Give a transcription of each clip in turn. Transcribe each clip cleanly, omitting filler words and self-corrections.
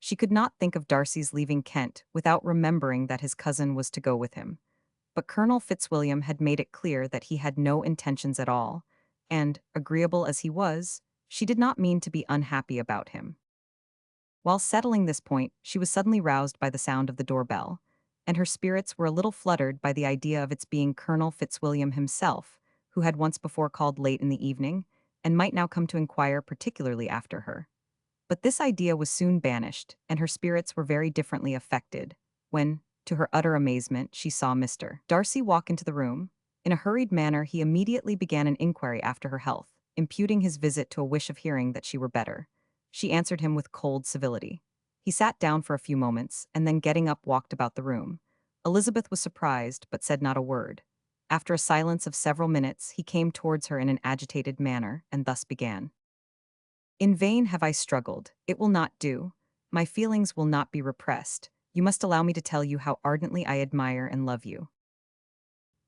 She could not think of Darcy's leaving Kent without remembering that his cousin was to go with him. But Colonel Fitzwilliam had made it clear that he had no intentions at all, and, agreeable as he was, she did not mean to be unhappy about him. While settling this point, she was suddenly roused by the sound of the doorbell, and her spirits were a little fluttered by the idea of its being Colonel Fitzwilliam himself, who had once before called late in the evening, and might now come to inquire particularly after her. But this idea was soon banished, and her spirits were very differently affected, when, to her utter amazement, she saw Mr. Darcy walk into the room. In a hurried manner, he immediately began an inquiry after her health, imputing his visit to a wish of hearing that she were better. She answered him with cold civility. He sat down for a few moments, and then getting up walked about the room. Elizabeth was surprised, but said not a word. After a silence of several minutes, he came towards her in an agitated manner, and thus began. In vain have I struggled. It will not do. My feelings will not be repressed. You must allow me to tell you how ardently I admire and love you.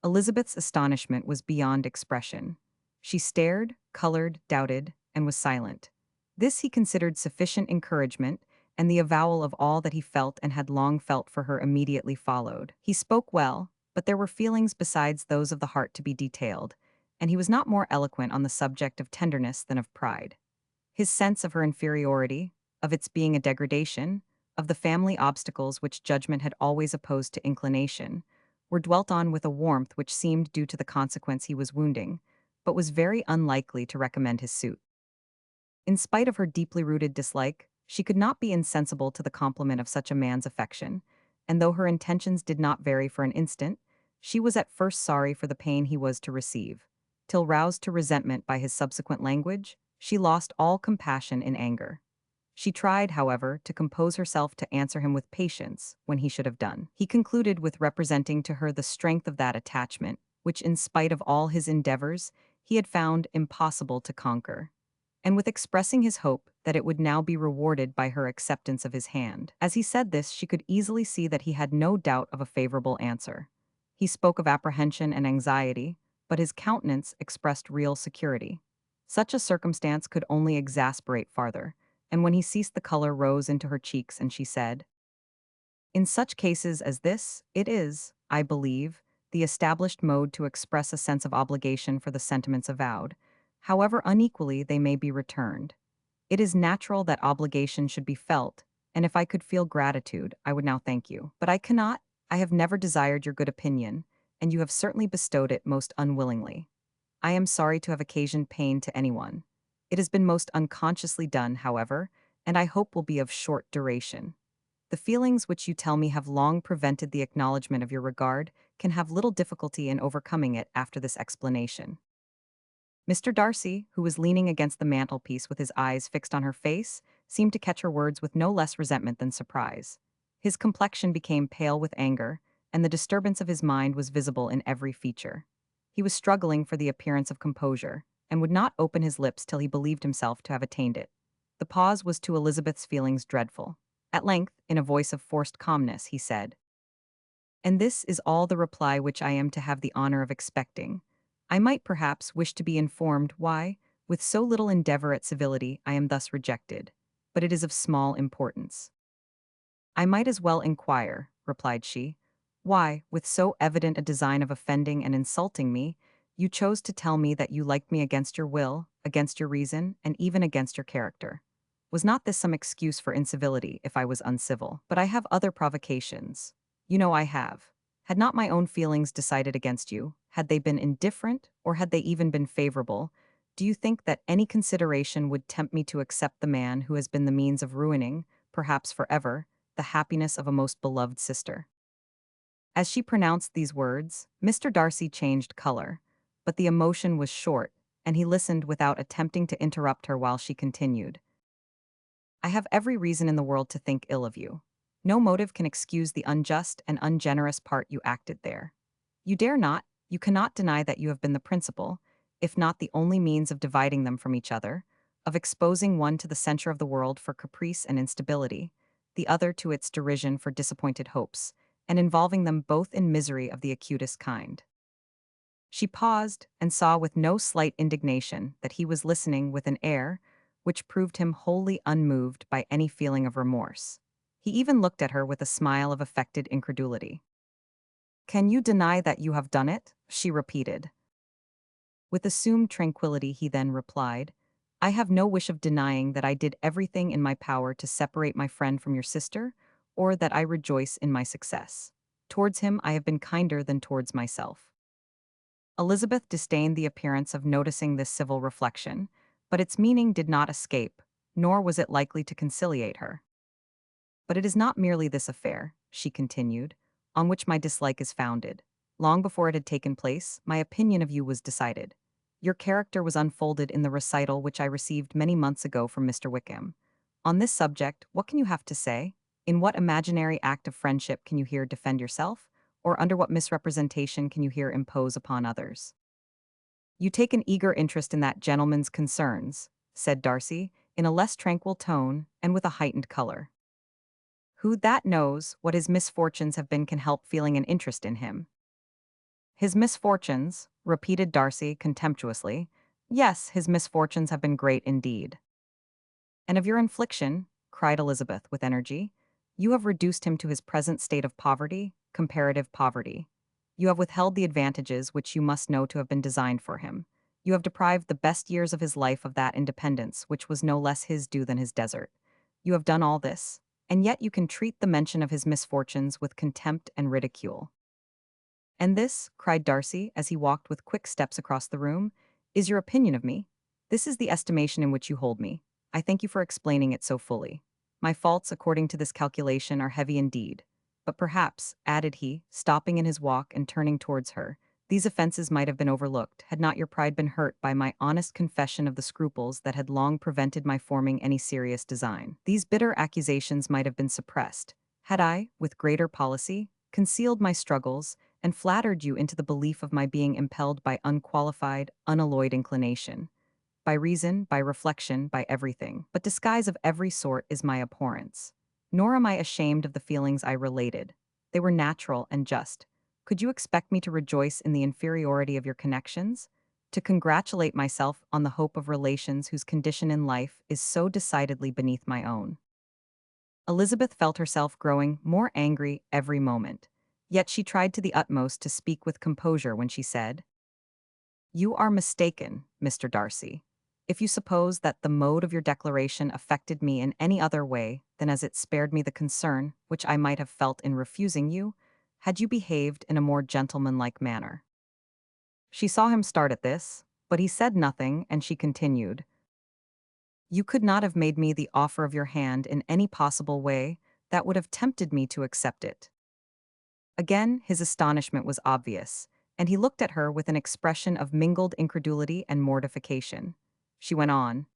Elizabeth's astonishment was beyond expression. She stared, colored, doubted, and was silent. This he considered sufficient encouragement, and the avowal of all that he felt and had long felt for her immediately followed. He spoke well, but there were feelings besides those of the heart to be detailed, and he was not more eloquent on the subject of tenderness than of pride. His sense of her inferiority, of its being a degradation, of the family obstacles which judgment had always opposed to inclination, were dwelt on with a warmth which seemed due to the consequence he was wounding, but was very unlikely to recommend his suit. In spite of her deeply rooted dislike, she could not be insensible to the compliment of such a man's affection, and though her intentions did not vary for an instant, she was at first sorry for the pain he was to receive, till roused to resentment by his subsequent language, she lost all compassion in anger. She tried, however, to compose herself to answer him with patience when he should have done. He concluded with representing to her the strength of that attachment, which in spite of all his endeavors, he had found impossible to conquer, and with expressing his hope that it would now be rewarded by her acceptance of his hand. As he said this, she could easily see that he had no doubt of a favorable answer. He spoke of apprehension and anxiety, but his countenance expressed real security. Such a circumstance could only exasperate farther, and when he ceased the color rose into her cheeks and she said, "In such cases as this, it is, I believe, the established mode to express a sense of obligation for the sentiments avowed, however unequally they may be returned. It is natural that obligation should be felt, and if I could feel gratitude, I would now thank you. But I cannot, I have never desired your good opinion, and you have certainly bestowed it most unwillingly. I am sorry to have occasioned pain to anyone. It has been most unconsciously done, however, and I hope will be of short duration. The feelings which you tell me have long prevented the acknowledgement of your regard can have little difficulty in overcoming it after this explanation." Mr. Darcy, who was leaning against the mantelpiece with his eyes fixed on her face, seemed to catch her words with no less resentment than surprise. His complexion became pale with anger, and the disturbance of his mind was visible in every feature. He was struggling for the appearance of composure, and would not open his lips till he believed himself to have attained it. The pause was to Elizabeth's feelings dreadful. At length, in a voice of forced calmness, he said, "And this is all the reply which I am to have the honor of expecting. I might perhaps wish to be informed why, with so little endeavor at civility, I am thus rejected, but it is of small importance." "I might as well inquire," replied she, "why, with so evident a design of offending and insulting me, you chose to tell me that you liked me against your will, against your reason, and even against your character. Was not this some excuse for incivility if I was uncivil? But I have other provocations. You know I have. Had not my own feelings decided against you, had they been indifferent, or had they even been favorable, do you think that any consideration would tempt me to accept the man who has been the means of ruining, perhaps forever, the happiness of a most beloved sister?" As she pronounced these words, Mr. Darcy changed color, but the emotion was short, and he listened without attempting to interrupt her while she continued. "I have every reason in the world to think ill of you. No motive can excuse the unjust and ungenerous part you acted there. You dare not, you cannot deny that you have been the principal, if not the only means of dividing them from each other, of exposing one to the censure of the world for caprice and instability, the other to its derision for disappointed hopes, and involving them both in misery of the acutest kind." She paused, and saw with no slight indignation that he was listening with an air which proved him wholly unmoved by any feeling of remorse. He even looked at her with a smile of affected incredulity. "Can you deny that you have done it?" she repeated. With assumed tranquility, he then replied, "I have no wish of denying that I did everything in my power to separate my friend from your sister, or that I rejoice in my success. Towards him I have been kinder than towards myself." Elizabeth disdained the appearance of noticing this civil reflection, but its meaning did not escape, nor was it likely to conciliate her. "But it is not merely this affair," she continued, "on which my dislike is founded. Long before it had taken place, my opinion of you was decided. Your character was unfolded in the recital which I received many months ago from Mr. Wickham. On this subject, what can you have to say? In what imaginary act of friendship can you here defend yourself? Or under what misrepresentation can you here impose upon others?" "You take an eager interest in that gentleman's concerns," said Darcy, in a less tranquil tone and with a heightened color. "Who that knows what his misfortunes have been can help feeling an interest in him?" "His misfortunes," repeated Darcy contemptuously. "Yes, his misfortunes have been great indeed." "And of your infliction," cried Elizabeth with energy, "you have reduced him to his present state of poverty, comparative poverty. You have withheld the advantages which you must know to have been designed for him. You have deprived the best years of his life of that independence which was no less his due than his desert. You have done all this, and yet you can treat the mention of his misfortunes with contempt and ridicule." "And this," cried Darcy, as he walked with quick steps across the room, "is your opinion of me? This is the estimation in which you hold me. I thank you for explaining it so fully. My faults, according to this calculation, are heavy indeed. But perhaps," added he, stopping in his walk and turning towards her, "these offenses might have been overlooked, had not your pride been hurt by my honest confession of the scruples that had long prevented my forming any serious design. These bitter accusations might have been suppressed, had I, with greater policy, concealed my struggles, and flattered you into the belief of my being impelled by unqualified, unalloyed inclination, by reason, by reflection, by everything. But disguise of every sort is my abhorrence. Nor am I ashamed of the feelings I related. They were natural and just. Could you expect me to rejoice in the inferiority of your connections? To congratulate myself on the hope of relations whose condition in life is so decidedly beneath my own?" Elizabeth felt herself growing more angry every moment. Yet she tried to the utmost to speak with composure when she said, "You are mistaken, Mr. Darcy, if you suppose that the mode of your declaration affected me in any other way than as it spared me the concern which I might have felt in refusing you, had you behaved in a more gentlemanlike manner." She saw him start at this, but he said nothing, and she continued, "You could not have made me the offer of your hand in any possible way that would have tempted me to accept it." Again, his astonishment was obvious, and he looked at her with an expression of mingled incredulity and mortification. She went on,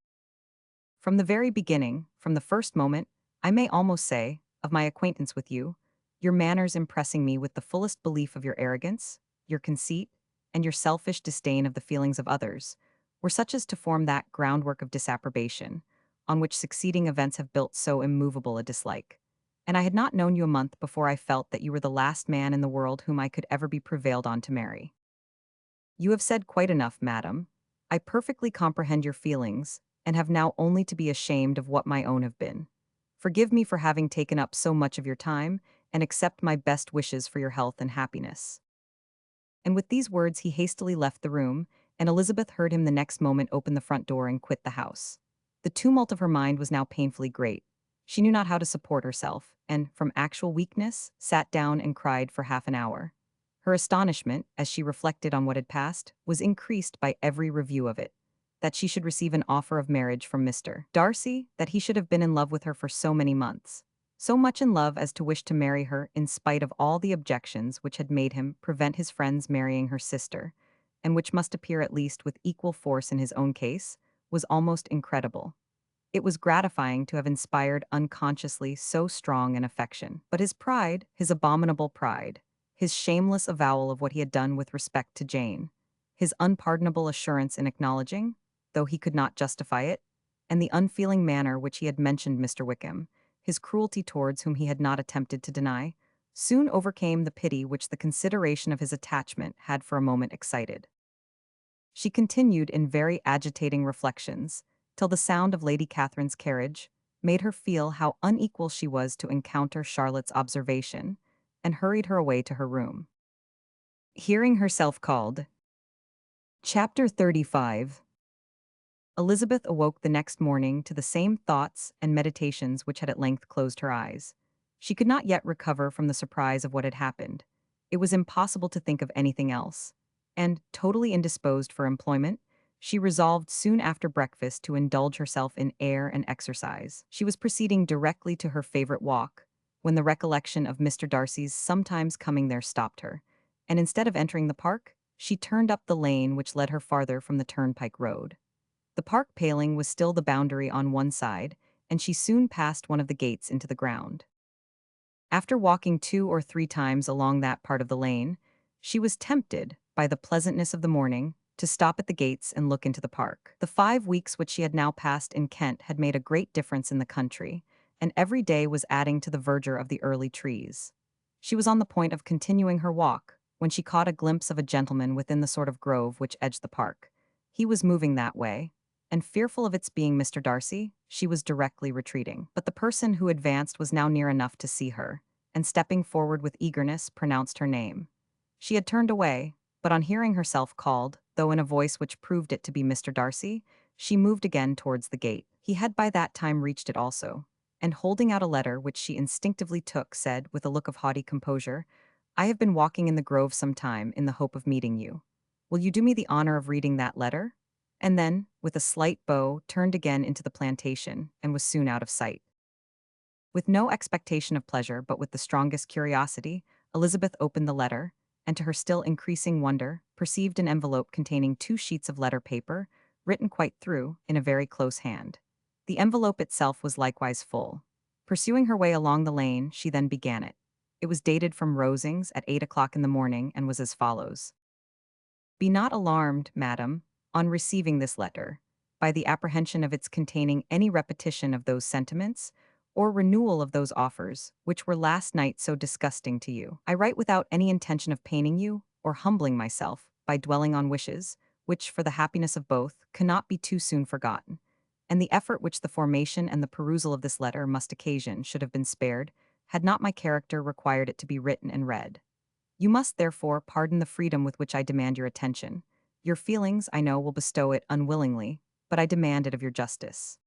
"From the very beginning, from the first moment, I may almost say, of my acquaintance with you, your manners impressing me with the fullest belief of your arrogance, your conceit, and your selfish disdain of the feelings of others, were such as to form that groundwork of disapprobation, on which succeeding events have built so immovable a dislike. And I had not known you a month before I felt that you were the last man in the world whom I could ever be prevailed on to marry. You have said quite enough, madam. I perfectly comprehend your feelings, and have now only to be ashamed of what my own have been. Forgive me for having taken up so much of your time, and accept my best wishes for your health and happiness." And with these words he hastily left the room, and Elizabeth heard him the next moment open the front door and quit the house. The tumult of her mind was now painfully great. She knew not how to support herself, and, from actual weakness, sat down and cried for half an hour. Her astonishment, as she reflected on what had passed, was increased by every review of it. That she should receive an offer of marriage from Mr. Darcy, that he should have been in love with her for so many months. So much in love as to wish to marry her in spite of all the objections which had made him prevent his friends marrying her sister, and which must appear at least with equal force in his own case, was almost incredible. It was gratifying to have inspired unconsciously so strong an affection. But his pride, his abominable pride, his shameless avowal of what he had done with respect to Jane, his unpardonable assurance in acknowledging, though he could not justify it, and the unfeeling manner which he had mentioned Mr. Wickham, his cruelty towards whom he had not attempted to deny, soon overcame the pity which the consideration of his attachment had for a moment excited. She continued in very agitating reflections, till the sound of Lady Catherine's carriage, made her feel how unequal she was to encounter Charlotte's observation, and hurried her away to her room. Hearing herself called. Chapter 35. Elizabeth awoke the next morning to the same thoughts and meditations which had at length closed her eyes. She could not yet recover from the surprise of what had happened. It was impossible to think of anything else. And, totally indisposed for employment, she resolved soon after breakfast to indulge herself in air and exercise. She was proceeding directly to her favorite walk, when the recollection of Mr. Darcy's sometimes coming there stopped her, and instead of entering the park, she turned up the lane which led her farther from the turnpike road. The park paling was still the boundary on one side, and she soon passed one of the gates into the ground. After walking 2 or 3 times along that part of the lane, she was tempted, by the pleasantness of the morning, to stop at the gates and look into the park. The 5 weeks which she had now passed in Kent had made a great difference in the country, and every day was adding to the verdure of the early trees. She was on the point of continuing her walk, when she caught a glimpse of a gentleman within the sort of grove which edged the park. He was moving that way, and fearful of its being Mr. Darcy, she was directly retreating. But the person who advanced was now near enough to see her, and stepping forward with eagerness, pronounced her name. She had turned away, but on hearing herself called, though in a voice which proved it to be Mr. Darcy, she moved again towards the gate. He had by that time reached it also, and holding out a letter which she instinctively took, said, with a look of haughty composure, "I have been walking in the grove some time in the hope of meeting you. Will you do me the honor of reading that letter?" And then, with a slight bow, turned again into the plantation, and was soon out of sight. With no expectation of pleasure, but with the strongest curiosity, Elizabeth opened the letter, and to her still increasing wonder, perceived an envelope containing 2 sheets of letter paper, written quite through, in a very close hand. The envelope itself was likewise full. Pursuing her way along the lane, she then began it. It was dated from Rosings at 8 o'clock in the morning, and was as follows. "Be not alarmed, madam, on receiving this letter, by the apprehension of its containing any repetition of those sentiments, or renewal of those offers, which were last night so disgusting to you. I write without any intention of paining you, or humbling myself, by dwelling on wishes, which, for the happiness of both, cannot be too soon forgotten, and the effort which the formation and the perusal of this letter must occasion should have been spared, had not my character required it to be written and read. You must, therefore, pardon the freedom with which I demand your attention. Your feelings, I know, will bestow it unwillingly, but I demand it of your justice.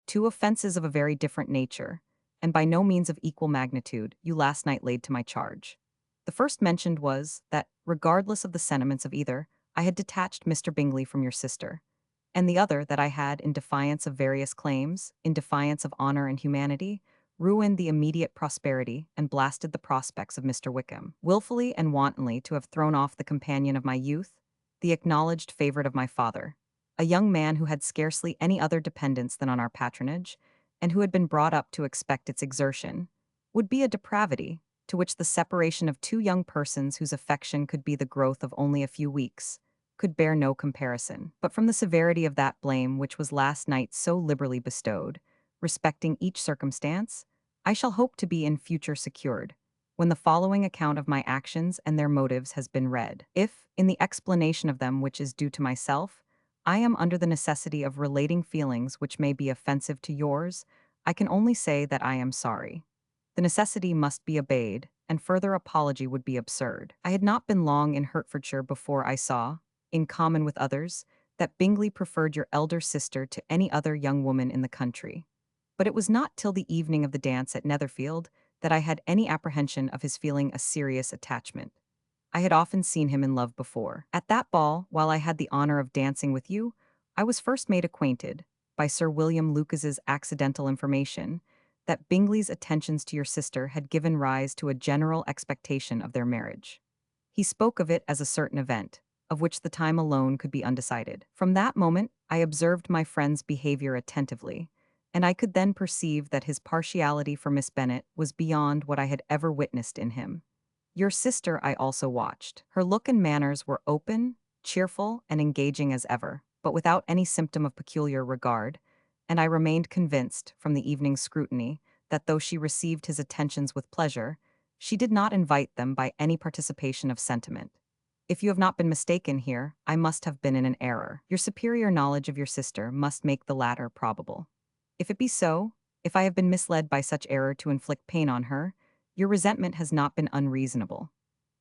2 offenses of a very different nature, and by no means of equal magnitude, you last night laid to my charge. The first mentioned was, that, regardless of the sentiments of either, I had detached Mr. Bingley from your sister, and the other, that I had, in defiance of various claims, in defiance of honor and humanity, ruined the immediate prosperity and blasted the prospects of Mr. Wickham, wilfully and wantonly to have thrown off the companion of my youth, the acknowledged favorite of my father, a young man who had scarcely any other dependence than on our patronage, and who had been brought up to expect its exertion, would be a depravity, to which the separation of 2 young persons whose affection could be the growth of only a few weeks, could bear no comparison. But from the severity of that blame which was last night so liberally bestowed, respecting each circumstance, I shall hope to be in future secured, when the following account of my actions and their motives has been read. If, in the explanation of them which is due to myself, I am under the necessity of relating feelings which may be offensive to yours, I can only say that I am sorry. The necessity must be obeyed, and further apology would be absurd. I had not been long in Hertfordshire before I saw, in common with others, that Bingley preferred your elder sister to any other young woman in the country. But it was not till the evening of the dance at Netherfield that I had any apprehension of his feeling a serious attachment. I had often seen him in love before. At that ball, while I had the honor of dancing with you, I was first made acquainted, by Sir William Lucas's accidental information, that Bingley's attentions to your sister had given rise to a general expectation of their marriage. He spoke of it as a certain event, of which the time alone could be undecided. From that moment, I observed my friend's behavior attentively, and I could then perceive that his partiality for Miss Bennet was beyond what I had ever witnessed in him. Your sister I also watched. Her look and manners were open, cheerful, and engaging as ever, but without any symptom of peculiar regard, and I remained convinced, from the evening's scrutiny, that though she received his attentions with pleasure, she did not invite them by any participation of sentiment. If you have not been mistaken here, I must have been in an error. Your superior knowledge of your sister must make the latter probable. If it be so, If I have been misled by such error to inflict pain on her, your resentment has not been unreasonable.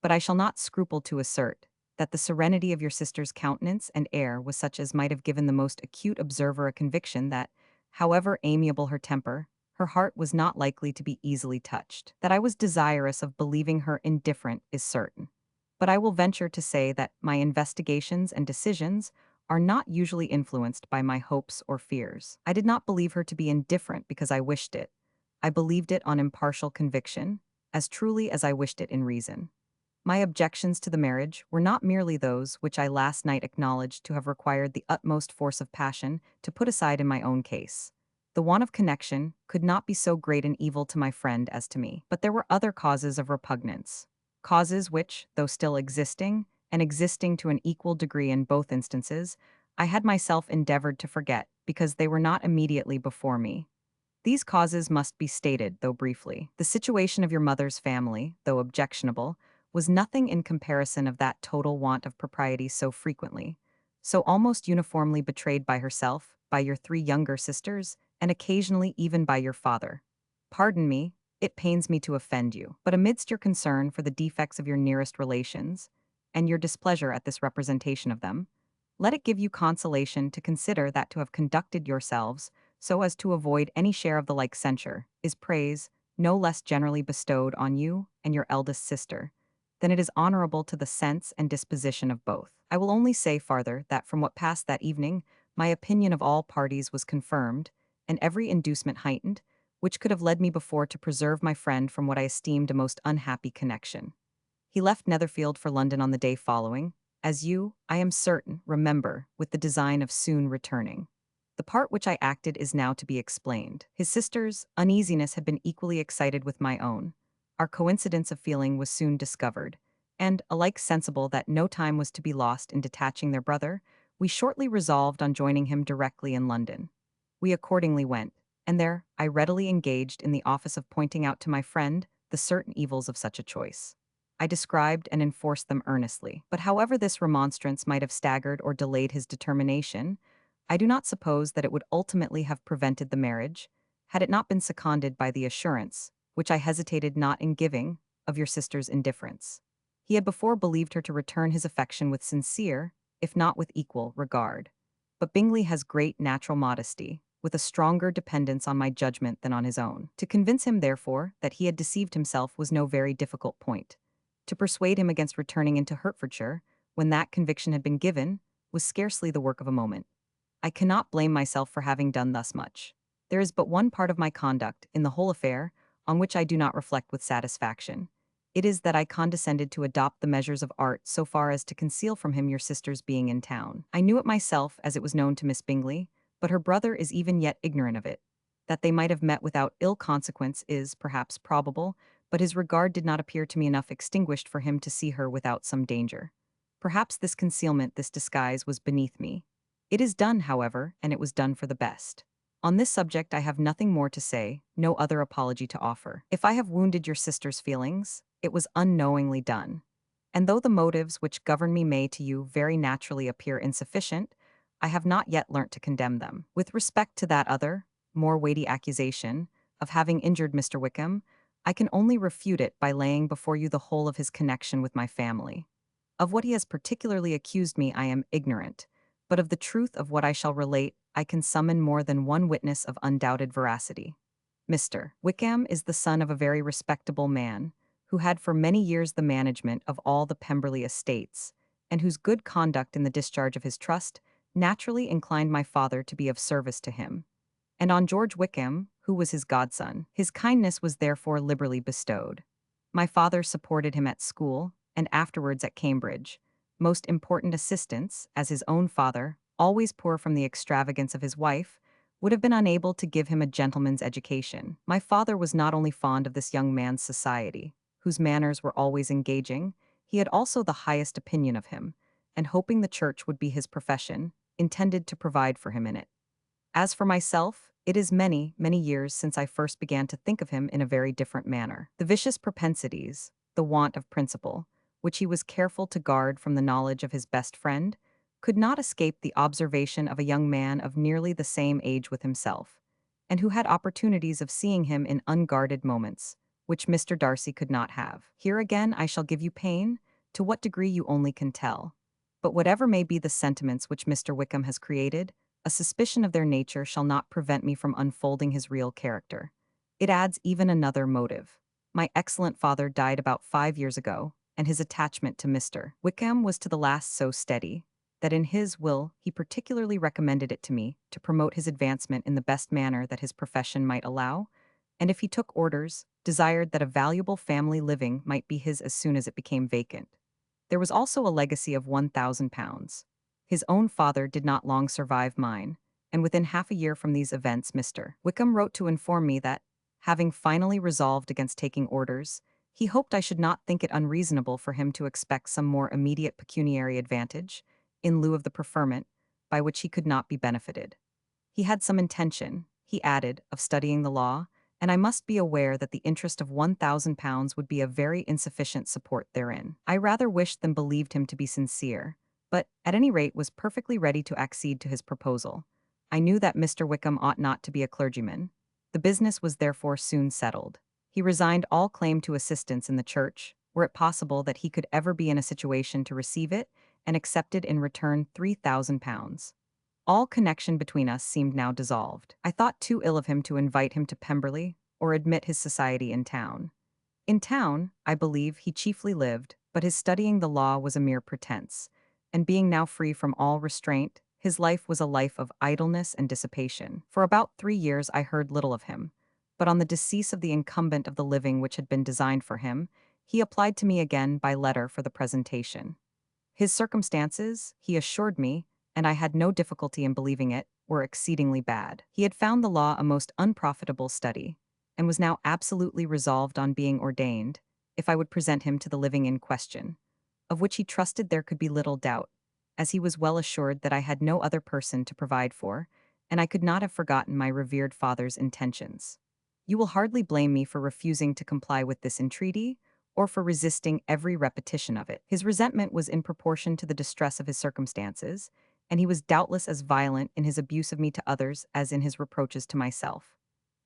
But I shall not scruple to assert that the serenity of your sister's countenance and air was such as might have given the most acute observer a conviction that, however amiable her temper, her heart was not likely to be easily touched. That I was desirous of believing her indifferent is certain. But I will venture to say that my investigations and decisions are not usually influenced by my hopes or fears. I did not believe her to be indifferent because I wished it. I believed it on impartial conviction, as truly as I wished it in reason. My objections to the marriage were not merely those which I last night acknowledged to have required the utmost force of passion to put aside in my own case. The want of connection could not be so great an evil to my friend as to me, but there were other causes of repugnance. Causes which, though still existing, and existing to an equal degree in both instances, I had myself endeavored to forget because they were not immediately before me. These causes must be stated, though briefly. The situation of your mother's family, though objectionable, was nothing in comparison of that total want of propriety so frequently, so almost uniformly betrayed by herself, by your three younger sisters, and occasionally even by your father. Pardon me, it pains me to offend you, but amidst your concern for the defects of your nearest relations, and your displeasure at this representation of them, let it give you consolation to consider that to have conducted yourselves so as to avoid any share of the like censure, is praise, no less generally bestowed on you and your eldest sister, than it is honorable to the sense and disposition of both. I will only say farther that from what passed that evening, my opinion of all parties was confirmed, and every inducement heightened, which could have led me before to preserve my friend from what I esteemed a most unhappy connection. He left Netherfield for London on the day following, as you, I am certain, remember, with the design of soon returning. The part which I acted is now to be explained. His sister's uneasiness had been equally excited with my own. Our coincidence of feeling was soon discovered, and, alike sensible that no time was to be lost in detaching their brother, we shortly resolved on joining him directly in London. We accordingly went, and there I readily engaged in the office of pointing out to my friend the certain evils of such a choice. I described and enforced them earnestly, but however this remonstrance might have staggered or delayed his determination, I do not suppose that it would ultimately have prevented the marriage, had it not been seconded by the assurance, which I hesitated not in giving, of your sister's indifference. He had before believed her to return his affection with sincere, if not with equal, regard. But Bingley has great natural modesty, with a stronger dependence on my judgment than on his own. To convince him, therefore, that he had deceived himself was no very difficult point. To persuade him against returning into Hertfordshire, when that conviction had been given, was scarcely the work of a moment. I cannot blame myself for having done thus much. There is but one part of my conduct, in the whole affair, on which I do not reflect with satisfaction. It is that I condescended to adopt the measures of art so far as to conceal from him your sister's being in town. I knew it myself, as it was known to Miss Bingley, but her brother is even yet ignorant of it. That they might have met without ill consequence is, perhaps, probable, but his regard did not appear to me enough extinguished for him to see her without some danger. Perhaps this concealment, this disguise, was beneath me. It is done, however, and it was done for the best. On this subject I have nothing more to say, no other apology to offer. If I have wounded your sister's feelings, it was unknowingly done. And though the motives which govern me may to you very naturally appear insufficient, I have not yet learnt to condemn them. With respect to that other, more weighty accusation, of having injured Mr. Wickham, I can only refute it by laying before you the whole of his connection with my family. Of what he has particularly accused me I am ignorant, but of the truth of what I shall relate I can summon more than one witness of undoubted veracity. Mr. Wickham is the son of a very respectable man, who had for many years the management of all the Pemberley estates, and whose good conduct in the discharge of his trust naturally inclined my father to be of service to him. And on George Wickham, who was his godson, his kindness was therefore liberally bestowed. My father supported him at school, and afterwards at Cambridge, most important assistance, as his own father, always poor from the extravagance of his wife, would have been unable to give him a gentleman's education. My father was not only fond of this young man's society, whose manners were always engaging, he had also the highest opinion of him, and hoping the church would be his profession, intended to provide for him in it. As for myself, it is many, many years since I first began to think of him in a very different manner. The vicious propensities, the want of principle, which he was careful to guard from the knowledge of his best friend, could not escape the observation of a young man of nearly the same age with himself, and who had opportunities of seeing him in unguarded moments, which Mr. Darcy could not have. Here again I shall give you pain, to what degree you only can tell. But whatever may be the sentiments which Mr. Wickham has created, a suspicion of their nature shall not prevent me from unfolding his real character. It adds even another motive. My excellent father died about 5 years ago, and his attachment to Mr. Wickham was to the last so steady that in his will he particularly recommended it to me to promote his advancement in the best manner that his profession might allow, and if he took orders, desired that a valuable family living might be his as soon as it became vacant. There was also a legacy of £1,000. His own father did not long survive mine, and within half a year from these events Mr. Wickham wrote to inform me that, having finally resolved against taking orders, he hoped I should not think it unreasonable for him to expect some more immediate pecuniary advantage, in lieu of the preferment, by which he could not be benefited. He had some intention, he added, of studying the law, and I must be aware that the interest of £1,000 would be a very insufficient support therein. I rather wished than believed him to be sincere, but, at any rate, was perfectly ready to accede to his proposal. I knew that Mr. Wickham ought not to be a clergyman. The business was therefore soon settled. He resigned all claim to assistance in the church, were it possible that he could ever be in a situation to receive it, and accepted in return £3,000. All connection between us seemed now dissolved. I thought too ill of him to invite him to Pemberley or admit his society in town. In town, I believe, he chiefly lived, but his studying the law was a mere pretense, and being now free from all restraint, his life was a life of idleness and dissipation. For about 3 years I heard little of him, but on the decease of the incumbent of the living which had been designed for him, he applied to me again by letter for the presentation. His circumstances, he assured me, and I had no difficulty in believing it, were exceedingly bad. He had found the law a most unprofitable study, and was now absolutely resolved on being ordained, if I would present him to the living in question, of which he trusted there could be little doubt, as he was well assured that I had no other person to provide for, and I could not have forgotten my revered father's intentions. You will hardly blame me for refusing to comply with this entreaty, or for resisting every repetition of it. His resentment was in proportion to the distress of his circumstances, and he was doubtless as violent in his abuse of me to others as in his reproaches to myself.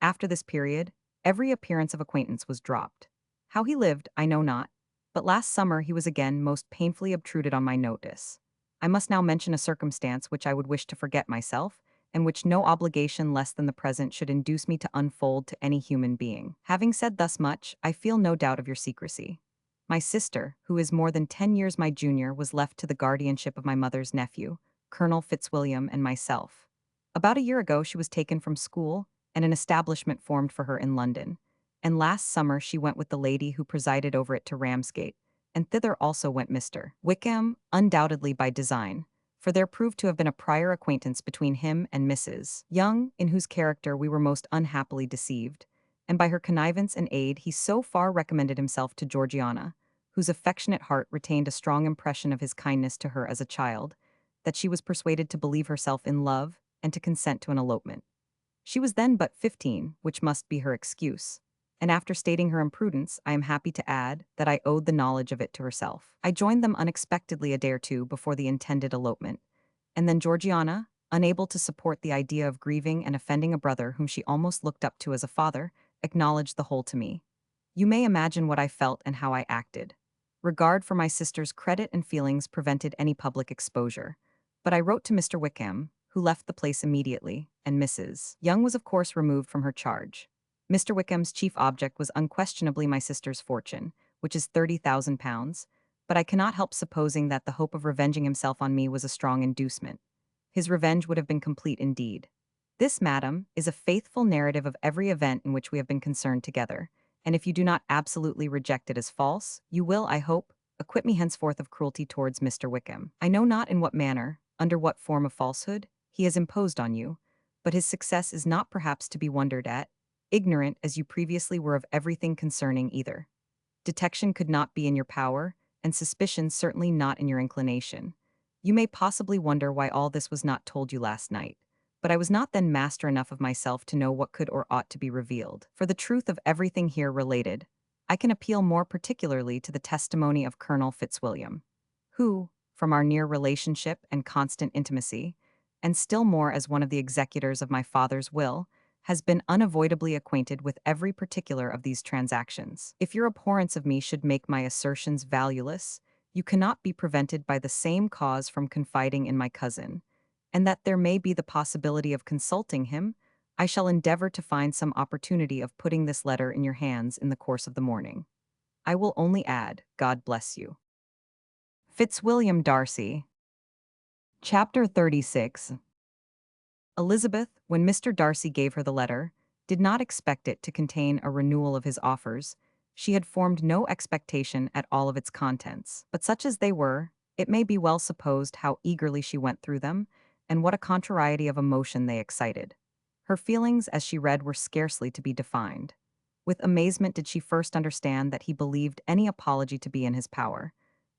After this period, every appearance of acquaintance was dropped. How he lived, I know not, but last summer he was again most painfully obtruded on my notice. I must now mention a circumstance which I would wish to forget myself, and which no obligation less than the present should induce me to unfold to any human being. Having said thus much, I feel no doubt of your secrecy. My sister, who is more than 10 years my junior, was left to the guardianship of my mother's nephew, Colonel Fitzwilliam, and myself. About a year ago she was taken from school, and an establishment formed for her in London, and last summer she went with the lady who presided over it to Ramsgate, and thither also went Mr. Wickham, undoubtedly by design, for there proved to have been a prior acquaintance between him and Mrs. Young, in whose character we were most unhappily deceived, and by her connivance and aid he so far recommended himself to Georgiana, whose affectionate heart retained a strong impression of his kindness to her as a child, that she was persuaded to believe herself in love and to consent to an elopement. She was then but 15, which must be her excuse, and after stating her imprudence, I am happy to add that I owed the knowledge of it to herself. I joined them unexpectedly a day or two before the intended elopement, and then Georgiana, unable to support the idea of grieving and offending a brother whom she almost looked up to as a father, acknowledged the whole to me. You may imagine what I felt and how I acted. Regard for my sister's credit and feelings prevented any public exposure, but I wrote to Mr. Wickham, who left the place immediately, and Mrs. Young was of course removed from her charge. Mr. Wickham's chief object was unquestionably my sister's fortune, which is £30,000, but I cannot help supposing that the hope of revenging himself on me was a strong inducement. His revenge would have been complete indeed. This, madam, is a faithful narrative of every event in which we have been concerned together, and if you do not absolutely reject it as false, you will, I hope, acquit me henceforth of cruelty towards Mr. Wickham. I know not in what manner, under what form of falsehood, he has imposed on you, but his success is not perhaps to be wondered at, ignorant as you previously were of everything concerning either. Detection could not be in your power, and suspicion certainly not in your inclination. You may possibly wonder why all this was not told you last night, but I was not then master enough of myself to know what could or ought to be revealed. For the truth of everything here related, I can appeal more particularly to the testimony of Colonel Fitzwilliam, who, from our near relationship and constant intimacy, and still more as one of the executors of my father's will, has been unavoidably acquainted with every particular of these transactions. If your abhorrence of me should make my assertions valueless, you cannot be prevented by the same cause from confiding in my cousin, and that there may be the possibility of consulting him, I shall endeavor to find some opportunity of putting this letter in your hands in the course of the morning. I will only add, God bless you. Fitzwilliam Darcy. Chapter 36. Elizabeth, when Mr. Darcy gave her the letter, did not expect it to contain a renewal of his offers. She had formed no expectation at all of its contents, but such as they were, it may be well supposed how eagerly she went through them, and what a contrariety of emotion they excited. Her feelings as she read were scarcely to be defined. With amazement did she first understand that he believed any apology to be in his power,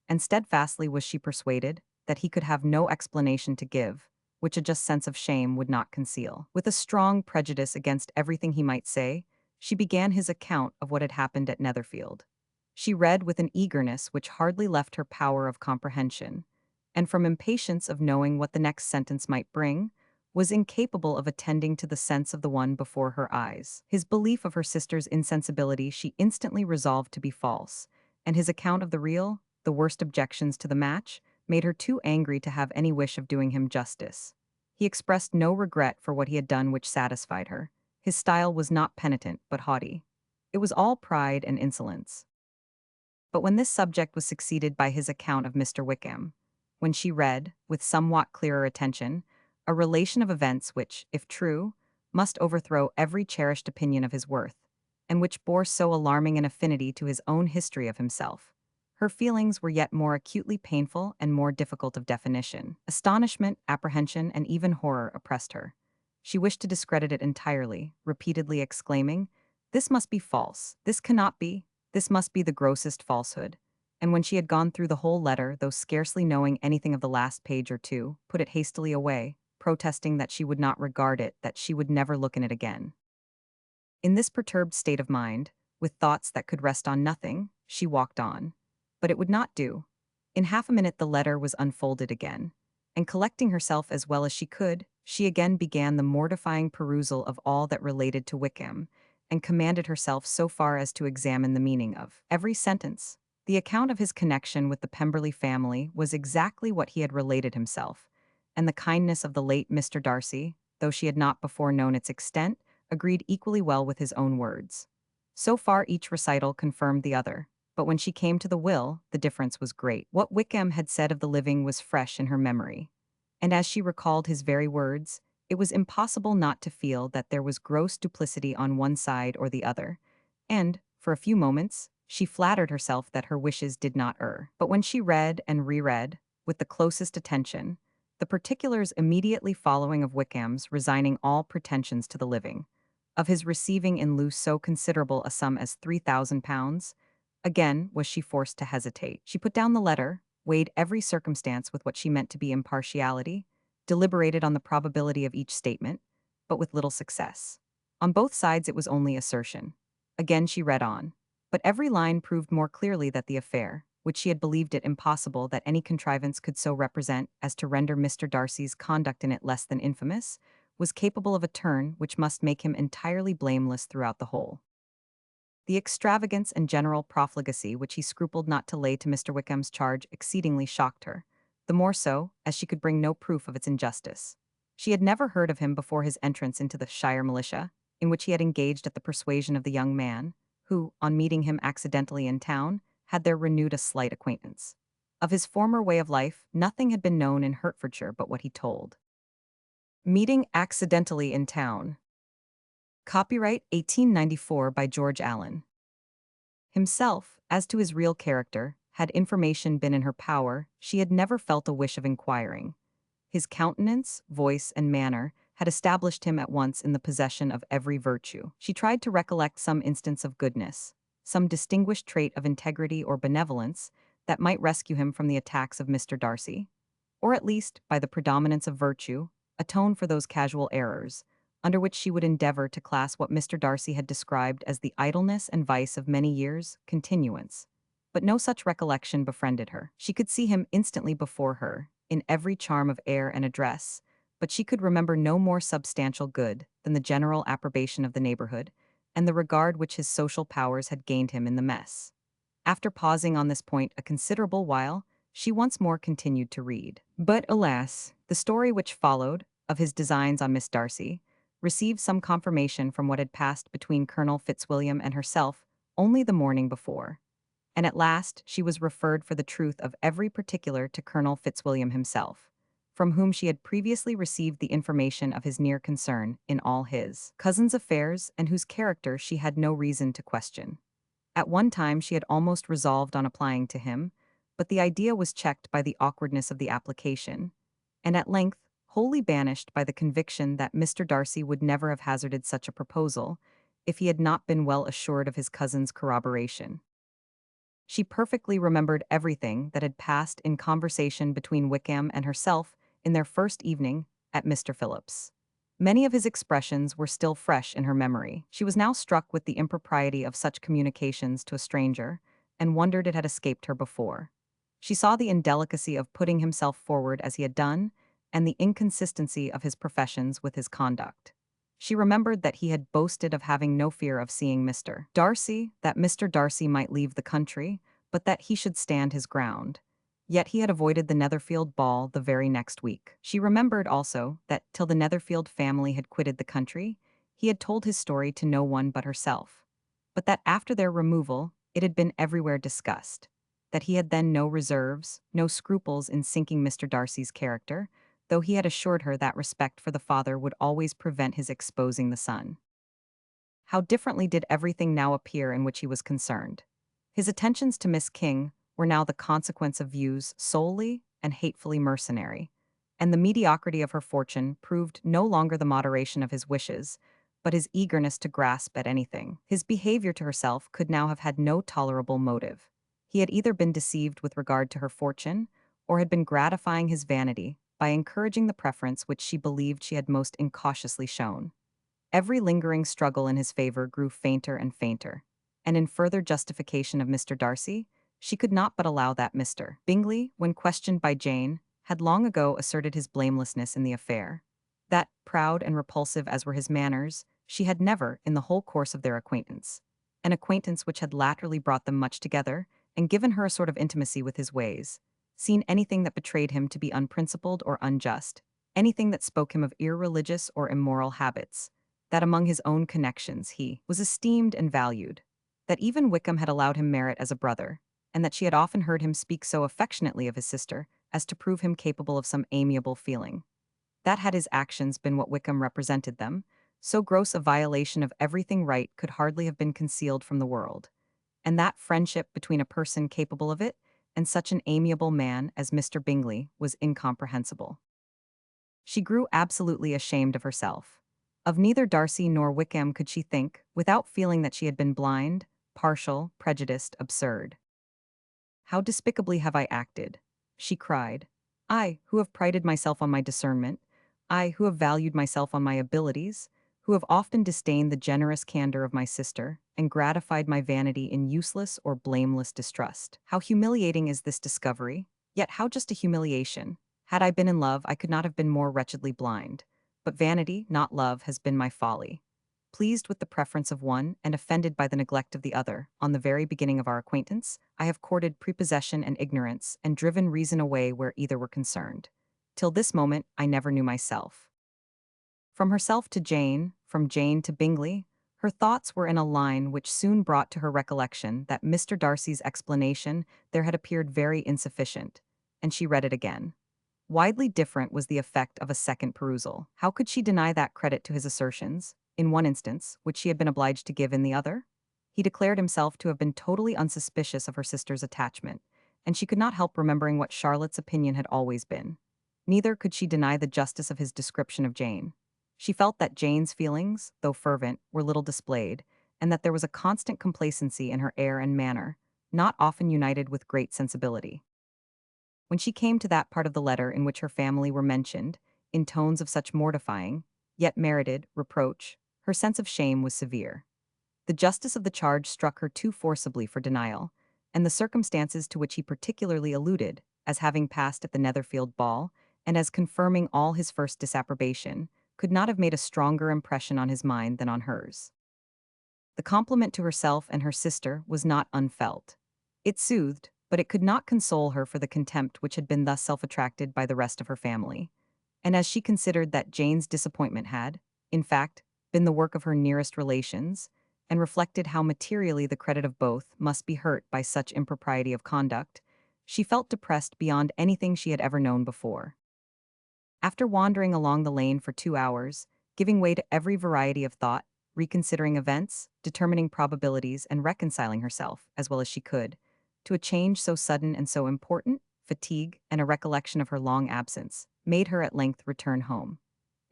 and steadfastly was she persuaded that he could have no explanation to give, which a just sense of shame would not conceal. With a strong prejudice against everything he might say, she began his account of what had happened at Netherfield. She read with an eagerness which hardly left her power of comprehension, and from impatience of knowing what the next sentence might bring, was incapable of attending to the sense of the one before her eyes. His belief of her sister's insensibility she instantly resolved to be false, and his account of the real, the worst objections to the match, made her too angry to have any wish of doing him justice. He expressed no regret for what he had done which satisfied her. His style was not penitent, but haughty. It was all pride and insolence. But when this subject was succeeded by his account of Mr. Wickham, when she read, with somewhat clearer attention, a relation of events which, if true, must overthrow every cherished opinion of his worth, and which bore so alarming an affinity to his own history of himself, her feelings were yet more acutely painful and more difficult of definition. Astonishment, apprehension, and even horror oppressed her. She wished to discredit it entirely, repeatedly exclaiming, "This must be false, this cannot be, this must be the grossest falsehood." And when she had gone through the whole letter, though scarcely knowing anything of the last page or two, put it hastily away, protesting that she would not regard it, that she would never look in it again. In this perturbed state of mind, with thoughts that could rest on nothing, she walked on. But it would not do. In half a minute the letter was unfolded again, and collecting herself as well as she could, she again began the mortifying perusal of all that related to Wickham, and commanded herself so far as to examine the meaning of every sentence. The account of his connection with the Pemberley family was exactly what he had related himself, and the kindness of the late Mr. Darcy, though she had not before known its extent, agreed equally well with his own words. So far each recital confirmed the other, but when she came to the will, the difference was great. What Wickham had said of the living was fresh in her memory, and as she recalled his very words, it was impossible not to feel that there was gross duplicity on one side or the other, and, for a few moments, she flattered herself that her wishes did not err. But when she read and reread, with the closest attention, the particulars immediately following of Wickham's resigning all pretensions to the living, of his receiving in lieu so considerable a sum as £3,000, again was she forced to hesitate. She put down the letter, weighed every circumstance with what she meant to be impartiality, deliberated on the probability of each statement, but with little success. On both sides it was only assertion. Again she read on, but every line proved more clearly that the affair, which she had believed it impossible that any contrivance could so represent as to render Mr. Darcy's conduct in it less than infamous, was capable of a turn which must make him entirely blameless throughout the whole. The extravagance and general profligacy which he scrupled not to lay to Mr. Wickham's charge exceedingly shocked her, the more so, as she could bring no proof of its injustice. She had never heard of him before his entrance into the shire militia, in which he had engaged at the persuasion of the young man, who, on meeting him accidentally in town, had there renewed a slight acquaintance. Of his former way of life, nothing had been known in Hertfordshire but what he told. Meeting accidentally in town. Copyright 1894 by George Allen. Himself, as to his real character, had information been in her power, she had never felt a wish of inquiring. His countenance, voice, and manner had established him at once in the possession of every virtue. She tried to recollect some instance of goodness, some distinguished trait of integrity or benevolence that might rescue him from the attacks of Mr. Darcy, or at least, by the predominance of virtue, atone for those casual errors, under which she would endeavor to class what Mr. Darcy had described as the idleness and vice of many years' continuance. But no such recollection befriended her. She could see him instantly before her, in every charm of air and address, but she could remember no more substantial good than the general approbation of the neighborhood and the regard which his social powers had gained him in the mess. After pausing on this point a considerable while, she once more continued to read. But alas, the story which followed, of his designs on Miss Darcy, received some confirmation from what had passed between Colonel Fitzwilliam and herself only the morning before, and at last she was referred for the truth of every particular to Colonel Fitzwilliam himself, from whom she had previously received the information of his near concern in all his cousin's affairs and whose character she had no reason to question. At one time she had almost resolved on applying to him, but the idea was checked by the awkwardness of the application, and at length wholly banished by the conviction that Mr. Darcy would never have hazarded such a proposal if he had not been well assured of his cousin's corroboration. She perfectly remembered everything that had passed in conversation between Wickham and herself in their first evening at Mr. Phillip's. Many of his expressions were still fresh in her memory. She was now struck with the impropriety of such communications to a stranger, and wondered it had escaped her before. She saw the indelicacy of putting himself forward as he had done, and the inconsistency of his professions with his conduct. She remembered that he had boasted of having no fear of seeing Mr. Darcy, that Mr. Darcy might leave the country, but that he should stand his ground. Yet he had avoided the Netherfield ball the very next week. She remembered also that till the Netherfield family had quitted the country, he had told his story to no one but herself, but that after their removal it had been everywhere discussed, that he had then no reserves, no scruples in sinking Mr. Darcy's character, though he had assured her that respect for the father would always prevent his exposing the son. How differently did everything now appear in which he was concerned. His attentions to Miss King were now the consequence of views solely and hatefully mercenary, and the mediocrity of her fortune proved no longer the moderation of his wishes, but his eagerness to grasp at anything. His behavior to herself could now have had no tolerable motive. He had either been deceived with regard to her fortune, or had been gratifying his vanity by encouraging the preference which she believed she had most incautiously shown. Every lingering struggle in his favor grew fainter and fainter, and in further justification of Mr. Darcy, she could not but allow that Mr. Bingley, when questioned by Jane, had long ago asserted his blamelessness in the affair. That, proud and repulsive as were his manners, she had never, in the whole course of their acquaintance, an acquaintance which had latterly brought them much together, and given her a sort of intimacy with his ways, seen anything that betrayed him to be unprincipled or unjust, anything that spoke him of irreligious or immoral habits, that among his own connections he was esteemed and valued, that even Wickham had allowed him merit as a brother, and that she had often heard him speak so affectionately of his sister as to prove him capable of some amiable feeling. That had his actions been what Wickham represented them, so gross a violation of everything right could hardly have been concealed from the world, and that friendship between a person capable of it and such an amiable man as Mr. Bingley was incomprehensible. She grew absolutely ashamed of herself. Of neither Darcy nor Wickham could she think, without feeling that she had been blind, partial, prejudiced, absurd. "How despicably have I acted," she cried. "I, who have prided myself on my discernment, I, who have valued myself on my abilities, who have often disdained the generous candor of my sister, and gratified my vanity in useless or blameless distrust. How humiliating is this discovery, yet how just a humiliation. Had I been in love, I could not have been more wretchedly blind. But vanity, not love, has been my folly. Pleased with the preference of one, and offended by the neglect of the other, on the very beginning of our acquaintance, I have courted prepossession and ignorance, and driven reason away where either were concerned. Till this moment, I never knew myself." From herself to Jane, from Jane to Bingley, her thoughts were in a line which soon brought to her recollection that Mr. Darcy's explanation there had appeared very insufficient, and she read it again. Widely different was the effect of a second perusal. How could she deny that credit to his assertions, in one instance, which she had been obliged to give in the other? He declared himself to have been totally unsuspicious of her sister's attachment, and she could not help remembering what Charlotte's opinion had always been. Neither could she deny the justice of his description of Jane. She felt that Jane's feelings, though fervent, were little displayed, and that there was a constant complacency in her air and manner, not often united with great sensibility. When she came to that part of the letter in which her family were mentioned, in tones of such mortifying, yet merited, reproach, her sense of shame was severe. The justice of the charge struck her too forcibly for denial, and the circumstances to which he particularly alluded, as having passed at the Netherfield ball, and as confirming all his first disapprobation, could not have made a stronger impression on his mind than on hers. The compliment to herself and her sister was not unfelt. It soothed, but it could not console her for the contempt which had been thus self-attracted by the rest of her family. And as she considered that Jane's disappointment had, in fact, been the work of her nearest relations, and reflected how materially the credit of both must be hurt by such impropriety of conduct, she felt depressed beyond anything she had ever known before. After wandering along the lane for 2 hours, giving way to every variety of thought, reconsidering events, determining probabilities, and reconciling herself, as well as she could, to a change so sudden and so important, fatigue and a recollection of her long absence made her at length return home.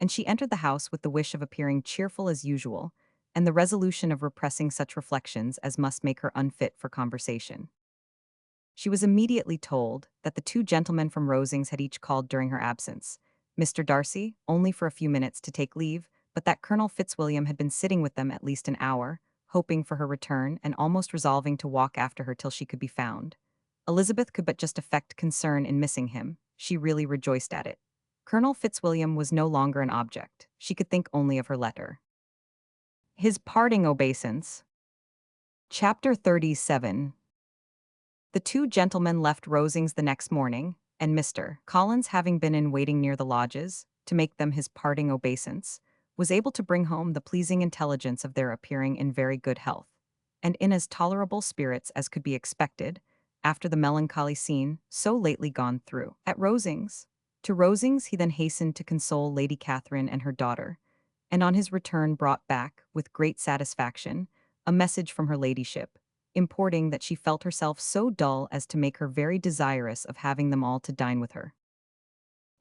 And she entered the house with the wish of appearing cheerful as usual, and the resolution of repressing such reflections as must make her unfit for conversation. She was immediately told that the two gentlemen from Rosings had each called during her absence, Mr. Darcy only for a few minutes to take leave, but that Colonel Fitzwilliam had been sitting with them at least an hour, hoping for her return and almost resolving to walk after her till she could be found. Elizabeth could but just affect concern in missing him. She really rejoiced at it. Colonel Fitzwilliam was no longer an object. She could think only of her letter. His parting obeisance. Chapter 37. The two gentlemen left Rosings the next morning, and Mr. Collins, having been in waiting near the lodges, to make them his parting obeisance, was able to bring home the pleasing intelligence of their appearing in very good health, and in as tolerable spirits as could be expected, after the melancholy scene so lately gone through at Rosings. To Rosings he then hastened to console Lady Catherine and her daughter, and on his return brought back, with great satisfaction, a message from her ladyship, importing that she felt herself so dull as to make her very desirous of having them all to dine with her.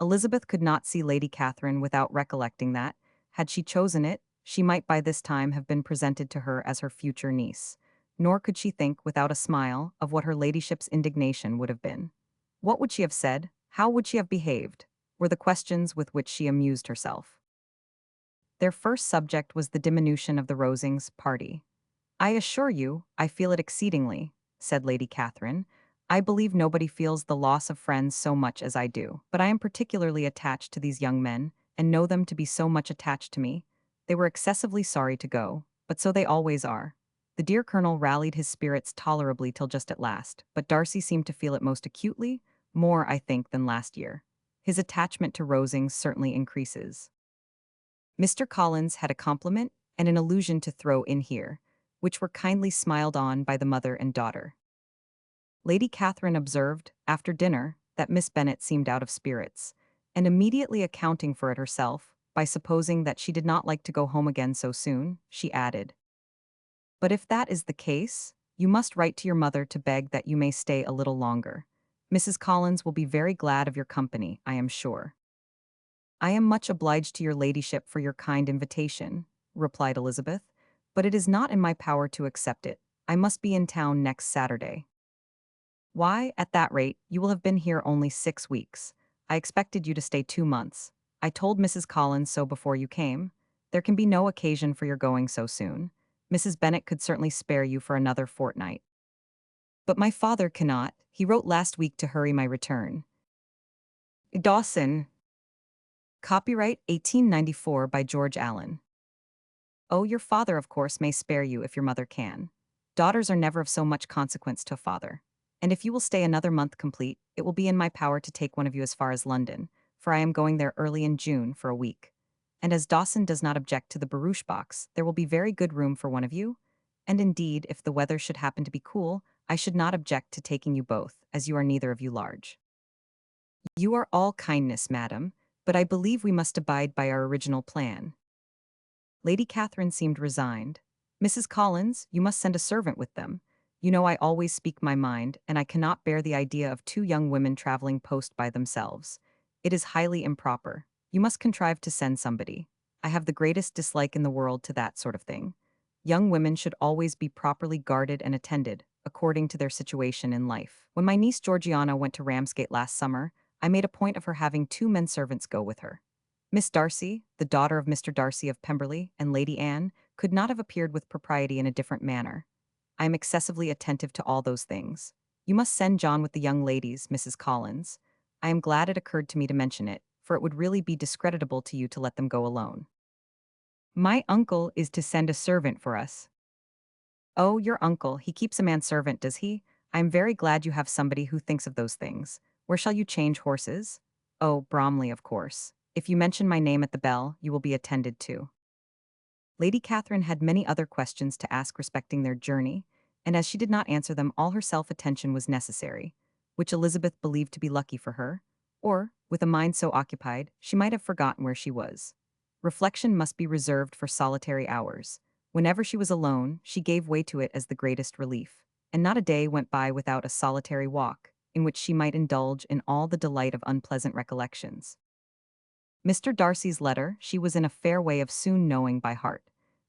Elizabeth could not see Lady Catherine without recollecting that, had she chosen it, she might by this time have been presented to her as her future niece, nor could she think without a smile of what her ladyship's indignation would have been. What would she have said? How would she have behaved? Were the questions with which she amused herself. Their first subject was the diminution of the Rosings party. "I assure you, I feel it exceedingly," said Lady Catherine. "I believe nobody feels the loss of friends so much as I do. But I am particularly attached to these young men, and know them to be so much attached to me. They were excessively sorry to go, but so they always are." The dear Colonel rallied his spirits tolerably till just at last, but Darcy seemed to feel it most acutely, more, I think, than last year. His attachment to Rosings certainly increases. Mr. Collins had a compliment and an allusion to throw in here, which were kindly smiled on by the mother and daughter. Lady Catherine observed, after dinner, that Miss Bennet seemed out of spirits, and immediately accounting for it herself, by supposing that she did not like to go home again so soon, she added, "But if that is the case, you must write to your mother to beg that you may stay a little longer. Mrs. Collins will be very glad of your company, I am sure." "I am much obliged to your ladyship for your kind invitation," replied Elizabeth, "but it is not in my power to accept it. I must be in town next Saturday." "Why, at that rate, you will have been here only 6 weeks. I expected you to stay 2 months. I told Mrs. Collins so before you came. There can be no occasion for your going so soon. Mrs. Bennet could certainly spare you for another fortnight." "But my father cannot. He wrote last week to hurry my return." Dawson. Copyright 1894 by George Allen. "Oh, your father, of course, may spare you if your mother can. Daughters are never of so much consequence to a father. And if you will stay another month complete, it will be in my power to take one of you as far as London, for I am going there early in June for a week. And as Dawson does not object to the barouche box, there will be very good room for one of you. And indeed, if the weather should happen to be cool, I should not object to taking you both, as you are neither of you large." "You are all kindness, madam, but I believe we must abide by our original plan." Lady Catherine seemed resigned. "Mrs. Collins, you must send a servant with them. You know I always speak my mind, and I cannot bear the idea of two young women traveling post by themselves. It is highly improper. You must contrive to send somebody. I have the greatest dislike in the world to that sort of thing. Young women should always be properly guarded and attended, according to their situation in life. When my niece Georgiana went to Ramsgate last summer, I made a point of her having two men servants go with her. Miss Darcy, the daughter of Mr. Darcy of Pemberley, and Lady Anne, could not have appeared with propriety in a different manner. I am excessively attentive to all those things. You must send John with the young ladies, Mrs. Collins. I am glad it occurred to me to mention it, for it would really be discreditable to you to let them go alone. My uncle is to send a servant for us. Oh, your uncle, he keeps a manservant, does he? I am very glad you have somebody who thinks of those things. Where shall you change horses? Oh, Bromley, of course. If you mention my name at the bell, you will be attended to. Lady Catherine had many other questions to ask respecting their journey, and as she did not answer them, all her self-attention was necessary, which Elizabeth believed to be lucky for her, or, with a mind so occupied, she might have forgotten where she was. Reflection must be reserved for solitary hours. Whenever she was alone, she gave way to it as the greatest relief, and not a day went by without a solitary walk, in which she might indulge in all the delight of unpleasant recollections. Mr. Darcy's letter she was in a fair way of soon knowing by heart.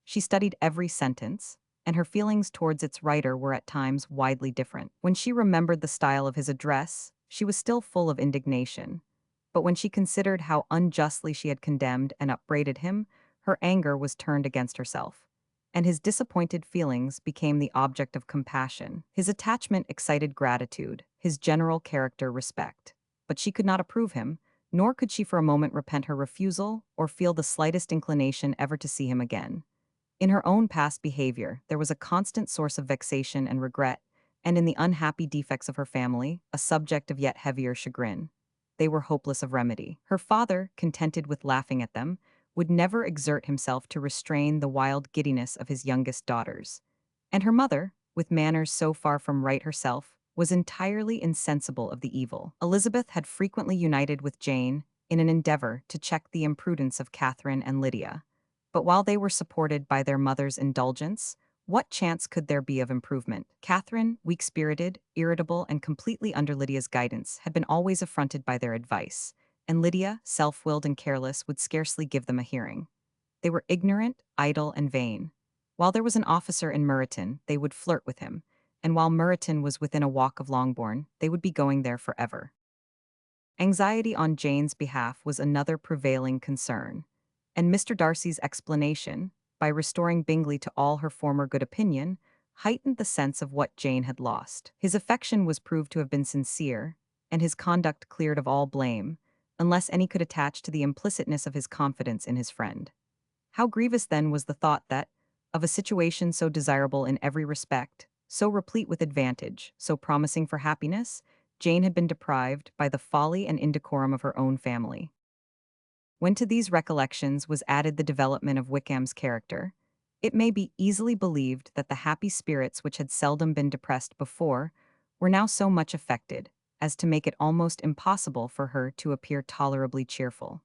She studied every sentence, and her feelings towards its writer were at times widely different. When she remembered the style of his address, she was still full of indignation. But when she considered how unjustly she had condemned and upbraided him, her anger was turned against herself, and his disappointed feelings became the object of compassion. His attachment excited gratitude, his general character respect. But she could not approve him, nor could she for a moment repent her refusal or feel the slightest inclination ever to see him again. In her own past behavior, there was a constant source of vexation and regret, and in the unhappy defects of her family, a subject of yet heavier chagrin. They were hopeless of remedy. Her father, contented with laughing at them, would never exert himself to restrain the wild giddiness of his youngest daughters. And her mother, with manners so far from right herself, was entirely insensible of the evil. Elizabeth had frequently united with Jane in an endeavor to check the imprudence of Catherine and Lydia. But while they were supported by their mother's indulgence, what chance could there be of improvement? Catherine, weak-spirited, irritable, and completely under Lydia's guidance, had been always affronted by their advice, and Lydia, self-willed and careless, would scarcely give them a hearing. They were ignorant, idle, and vain. While there was an officer in Meryton, they would flirt with him, and while Meryton was within a walk of Longbourn, they would be going there forever. Anxiety on Jane's behalf was another prevailing concern, and Mr. Darcy's explanation, by restoring Bingley to all her former good opinion, heightened the sense of what Jane had lost. His affection was proved to have been sincere, and his conduct cleared of all blame, unless any could attach to the implicitness of his confidence in his friend. How grievous then was the thought that, of a situation so desirable in every respect, so replete with advantage, so promising for happiness, Jane had been deprived by the folly and indecorum of her own family. When to these recollections was added the development of Wickham's character, it may be easily believed that the happy spirits which had seldom been depressed before were now so much affected as to make it almost impossible for her to appear tolerably cheerful.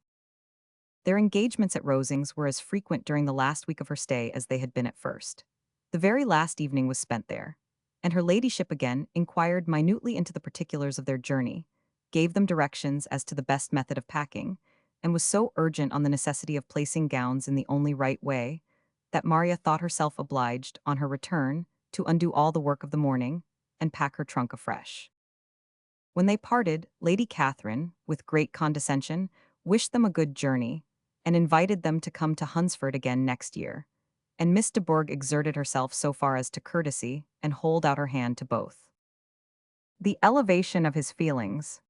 Their engagements at Rosings were as frequent during the last week of her stay as they had been at first. The very last evening was spent there, and her ladyship again inquired minutely into the particulars of their journey, gave them directions as to the best method of packing, and was so urgent on the necessity of placing gowns in the only right way, that Maria thought herself obliged, on her return, to undo all the work of the morning, and pack her trunk afresh. When they parted, Lady Catherine, with great condescension, wished them a good journey, and invited them to come to Hunsford again next year, and Miss de Bourgh exerted herself so far as to courtesy and hold out her hand to both. The elevation of his feelings,